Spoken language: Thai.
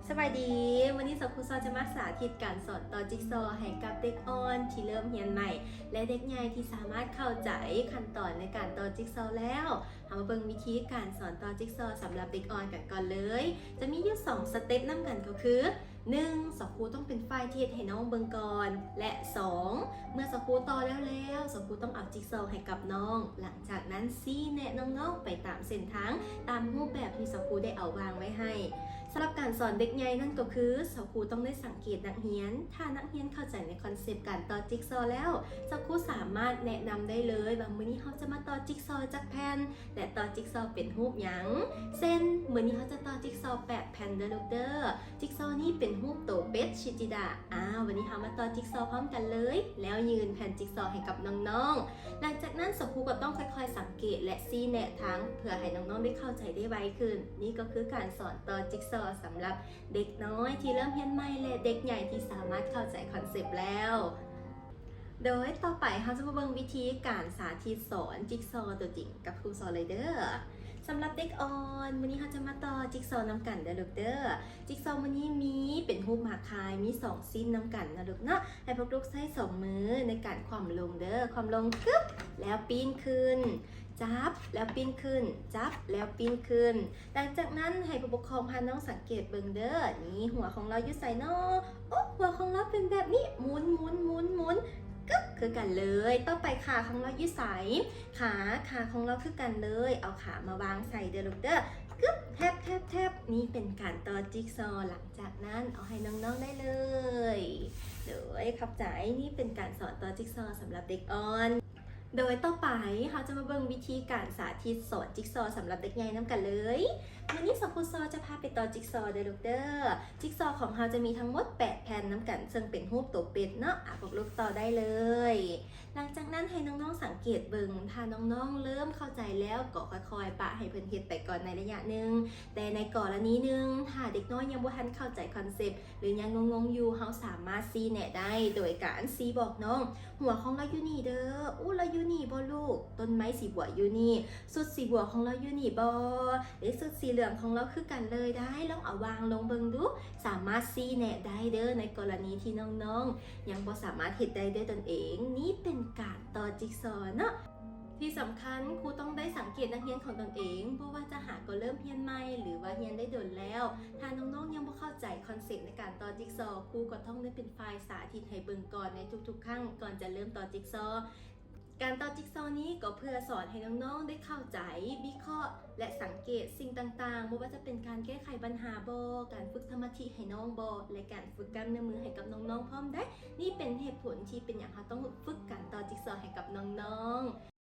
สวัสดีวันนี้ครูซอจะมาสาธิตการสอนต่อจิ๊กซอว์ให้กับเด็กอ่อนที่เริ่มเรียนใหม่และเด็กใหญ่ที่สามารถเข้าใจขั้นตอนในการต่อจิ๊กซอว์แล้วเอามาเบิ่งวิธีการสอนต่อจิ๊กซอว์สำหรับเด็กอ่อนกันก่อนเลยจะมีอยู่2สเต็ปนำกันก็คือ 1. ครูต้องเป็นฝ่ายที่เฮ็ดให้น้องเบิ่งก่อนและ 2. เมื่อครูต่อแล้วครูต้องเอาจิ๊กซอว์ให้กับน้องหลังจากนั้นแนะน้องๆไปตามเส้นทางตามรูปแบบที่ครูได้เอาวางไว้ให้สำหรับการสอนเด็กใหญ่นั่นก็คือครูต้องได้สังเกตนักเรียนถ้านักเรียนเข้าใจในคอนเซปต์การต่อจิ๊กซอว์แล้วครูสามารถแนะนำได้เลยว่ามื้อนี้เขาจะมาต่อจิ๊กซอว์จากแผ่นและต่อจิ๊กซอว์เป็นรูปหยังเส้นมื้อนี้เขาจะต่อจิ๊กซอว์8แผ่นเด้อลูกเด้อจิ๊กซอว์นี้เป็นรูปโตเป็ดชิจิดะวันนี้เรามาต่อจิ๊กซอว์พร้อมกันเลยแล้วยืนแผ่นจิ๊กซอว์ให้กับน้องๆหลังจากนั้นครูก็ต้องค่อยๆสังเกตและแนะทางเพื่อให้น้องๆได้เข้าใจได้ไวขึ้นนี่ก็คือการสอนต่อจิ๊กซอว์สำหรับเด็กน้อยที่เริ่มเรียนใหม่และเด็กใหญ่ที่สามารถเข้าใจคอนเซปต์แล้วโดยต่อไปเราจะมาเบิ่งวิธีการสาธิตสอนจิ๊กซอว์ตัวจริงกับครูสอนเลยเด้อสำหรับเด็กอ่อนวันนี้เราจะมาต่อจิ๊กซอว์น้ำกันเด้อลูกเด้อจิ๊กซอว์วันนี้มีเป็นรูปหมากคายมี2สิ้นน้ำกันนะลูกเนาะให้พวกลูกใช้2มือในการคว่ำลงเด้อคว่ำลงปึ๊บแล้วปีนขึ้นจับแล้วปีนขึ้นจับแล้วปีนขึ้นหลังจากนั้นให้ผู้ปกครองพาน้องสังเกตเบิ่งเด้อนี่หัวของเราอยู่ใส่นอโอ้หัวของเราเป็นแบบนี้หมุนหมุนหมุนหมุนกึ๊บคือกันเลยต่อไปขาของเราอยู่ใส่ขาของเราคือกันเลยเอาขามาวางใส่เด้อลูกเด้อกึ๊บแทบแทบแทบนี่เป็นการต่อจิ๊กซอว์หลังจากนั้นเอาให้น้องๆได้เลยโดยขับใจนี่เป็นการสอนต่อจิ๊กซอว์สำหรับเด็กอ่อนโดยต่อไปเราจะมาเบิ่งวิธีการสาธิตสอนจิ๊กซอว์สำหรับเด็กใหญ่น้ำกันเลยวันนี้ครูซอจะพาไปต่อจิ๊กซอว์เด้อลูกเด้อจิ๊กซอว์ของเราจะมีทั้งหมด8แผ่นน้ำกันซึ่งเป็นรูปตัวเป็ดเนาะพวกลูกต่อได้เลยหลังจากนั้นให้น้องๆสังเกตเบิ่งถ้าน้องๆเริ่มเข้าใจแล้วก็ค่อยๆปะให้เพิ่นเฮ็ดไปก่อนในระยะหนึ่งแต่ในกรณีหนึ่งถ้าเด็กน้อยยังบ่ทันเข้าใจคอนเซปต์หรือยังงงๆอยู่เราสามารถแนะได้โดยการบอกน้องหัวของเราอยู่นี่เด้อเราอยู่นี่บ่ลูกต้นไม้สีบัวอยู่นี่สุดสีบัวของเราอยู่นี่บ่หรือสุดสีเหลืองของเราคือกันเลยได้ลองเอาวางลงเบิ่งดูสามารถแนะได้เด้อในกรณีที่น้องๆยังบ่สามารถเฮ็ดได้ด้วยตนเองนี่เป็นการต่อจิ๊กซอว์เนาะที่สำคัญครูต้องได้สังเกตนักเรียนของตนเองเพราะว่าจะหาก็เริ่มเรียนใหม่หรือว่าเรียนได้โดนแล้วถ้าน้องๆยังไม่เข้าใจคอนเซ็ปต์ในการต่อจิ๊กซอว์ครูก็ต้องได้เป็นฝ่ายสาธิตให้เบิ่งก่อนในทุกๆครั้งก่อนจะเริ่มต่อจิ๊กซอว์การต่อจิ๊กซอว์นี้ก็เพื่อสอนให้น้องๆได้เข้าใจวิเคราะห์และสังเกตสิ่งต่างๆไม่ว่าจะเป็นการแก้ไขปัญหาการฝึกสมาธิให้น้องและการฝึกกล้ามเนื้อมือให้กับน้องๆพร้อมได้นี่เป็นเหตุผลที่เป็นอย่างเราต้องฝึกการต่อจิ๊กซอว์ให้กับน้องๆ